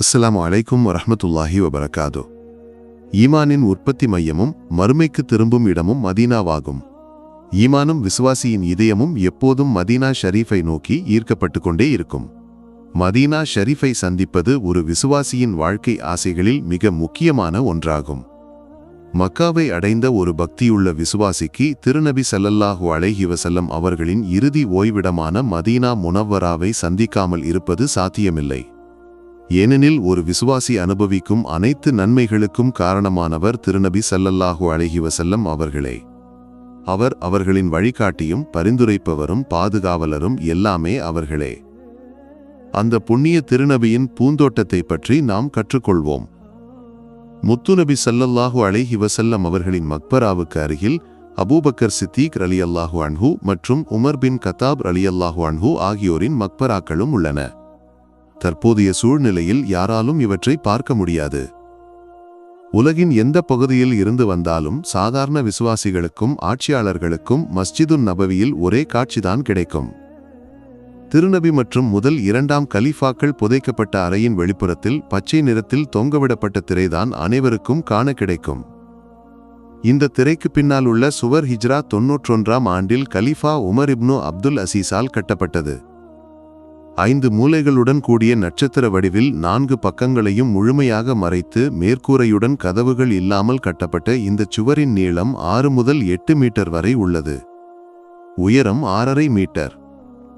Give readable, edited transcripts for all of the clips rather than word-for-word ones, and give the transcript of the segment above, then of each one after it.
அஸ்ஸலாமு அலைக்கும் வரஹ்மத்துல்லாஹி வபரகாது. ஈமானின் உற்பத்தி மையமும் மறுமைக்கு திரும்பும் இடமும் மதீனாவாகும். ஈமானும் விசுவாசியின் இதயமும் எப்போதும் மதீனா ஷரீஃபை நோக்கி ஈர்க்கப்பட்டு கொண்டே இருக்கும். மதீனா ஷரீஃபை சந்திப்பது ஒரு விசுவாசியின் வாழ்க்கை ஆசைகளில் மிக முக்கியமான ஒன்றாகும். மக்காவை அடைந்த ஒரு பக்தியுள்ள விசுவாசிக்கு திருநபி ஸல்லல்லாஹு அலைஹி வஸல்லம் அவர்களின் இறுதி ஓய்விடமான மதீனா முனவ்வராவை சந்திக்காமல் இருப்பது சாத்தியமில்லை. ஏனெனில் ஒரு விசுவாசி அனுபவிக்கும் அனைத்து நன்மைகளுக்கும் காரணமானவர் திருநபி ஸல்லல்லாஹு அலைஹி வஸல்லம் அவர்களே. அவர் அவர்களின் வழிகாட்டியும் பரிந்துரைப்பவரும் பாதுகாவலரும் எல்லாமே அவர்களே. அந்த புண்ணிய திருநபியின் பூந்தோட்டத்தை பற்றி நாம் கற்றுக்கொள்வோம். முத்துநபி ஸல்லல்லாஹு அலைஹி வஸல்லம் அவர்களின் மக்பராவுக்கு அருகில் அபூபக்கர் சித்தீக் ரலியல்லாஹு அன்ஹு மற்றும் உமர் பின் கத்தாப் ரலியல்லாஹு அன்ஹு ஆகியோரின் மக்பராக்களும் உள்ளன. தற்போதைய சூழ்நிலையில் யாராலும் இவற்றை பார்க்க முடியாது. உலகின் எந்த பகுதியில் இருந்து வந்தாலும் சாதாரண விசுவாசிகளுக்கும் ஆட்சியாளர்களுக்கும் மஸ்ஜிதுன் நபவியில் ஒரே காட்சிதான் கிடைக்கும். திருநபி மற்றும் முதல் இரண்டாம் கலீஃபாக்கள் புதைக்கப்பட்ட அறையின் வெளிப்புறத்தில் பச்சை நிறத்தில் தொங்கவிடப்பட்ட திரைதான் அனைவருக்கும் காண கிடைக்கும். இந்த திரைக்கு பின்னால் உள்ள சுவர் ஹிஜ்ரா 91ஆம் ஆண்டில் கலீஃபா உமர் இப்னு அப்துல் அசீஸால் கட்டப்பட்டது. 5 மூலைகளுடன் கூடிய நட்சத்திர வடிவில் 4 பக்கங்களையும் முழுமையாக மறைத்து மேற்கூரையுடன் கதவுகள் இல்லாமல் கட்டப்பட்ட இந்த சுவரின் நீளம் 6 முதல் 8 மீட்டர் வரை உள்ளது. உயரம் 6.5 மீட்டர்.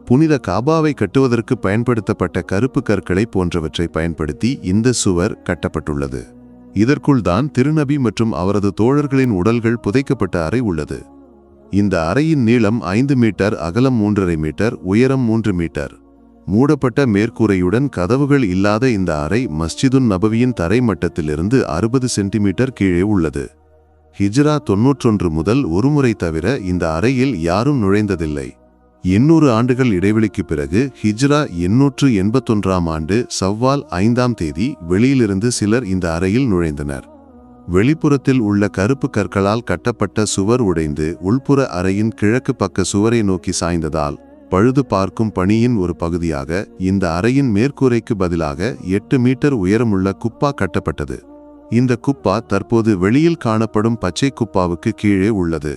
புனித காபாவை கட்டுவதற்கு பயன்படுத்தப்பட்ட கருப்பு கற்களை போன்றவற்றை பயன்படுத்தி இந்த சுவர் கட்டப்பட்டுள்ளது. இதற்குள் தான் திருநபி மற்றும் அவரது தோழர்களின் உடல்கள் புதைக்கப்பட்ட அறை உள்ளது. இந்த அறையின் நீளம் 5 மீட்டர், அகலம் 3.5 மீட்டர், உயரம் 3 மீட்டர். மூடப்பட்ட மேற்கூரையுடன் கதவுகள் இல்லாத இந்த அறை மஸ்ஜிதுன் நபவியின் தரை மட்டத்திலிருந்து 60 சென்டிமீட்டர் கீழே உள்ளது. ஹிஜ்ரா 91 முதல் ஒருமுறை தவிர இந்த அறையில் யாரும் நுழைந்ததில்லை. 800 ஆண்டுகள் இடைவெளிக்கு பிறகு ஹிஜ்ரா 881ஆம் ஆண்டு சவ்வால் 5ஆம் தேதி வெளியிலிருந்து சிலர் இந்த அறையில் நுழைந்தனர். வெளிப்புறத்தில் உள்ள கருப்பு கற்களால் கட்டப்பட்ட சுவர் உடைந்து உள்புற அறையின் கிழக்கு பக்க சுவரை நோக்கி சாய்ந்ததால் பழுது பார்க்கும் பணியின் ஒரு பகுதியாக இந்த அறையின் மேற்கூரைக்கு பதிலாக 8 மீட்டர் உயரமுள்ள குப்பா கட்டப்பட்டது. இந்த குப்பா தற்போது வெளியில் காணப்படும் பச்சை குப்பாவுக்கு கீழே உள்ளது.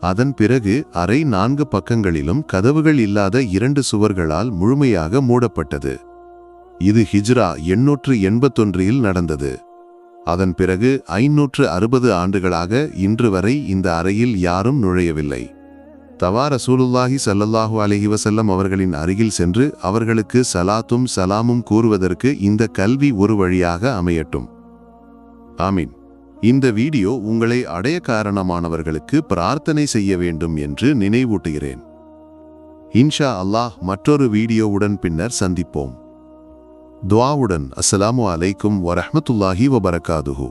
அதன் பிறகு அறை 4 பக்கங்களிலும் கதவுகள் இல்லாத 2 சுவர்களால் முழுமையாக மூடப்பட்டது. இது ஹிஜ்ரா 881இல் நடந்தது. அதன் பிறகு 560 ஆண்டுகளாக இன்று வரை இந்த அறையில் யாரும் நுழையவில்லை. தவா ரசூலுல்லாஹி ஸல்லல்லாஹு அலைஹி வஸல்லம் அவர்களின் அருகில் சென்று அவர்களுக்கு சலாத்தும் சலாமும் கூறுவதற்கு இந்த கல்வி ஒரு வழியாக அமையட்டும். ஆமீன். இந்த வீடியோ உங்களை அடைய காரணமானவர்களுக்கு பிரார்த்தனை செய்ய வேண்டும் என்று நினைவூட்டுகிறேன். இன்ஷா அல்லாஹ் மற்றொரு வீடியோவுடன் பின்னர் சந்திப்போம். துஆவுடன் அஸ்ஸலாமு அலைக்கும் வரஹ்மத்துல்லாஹி வபரகாதுஹு.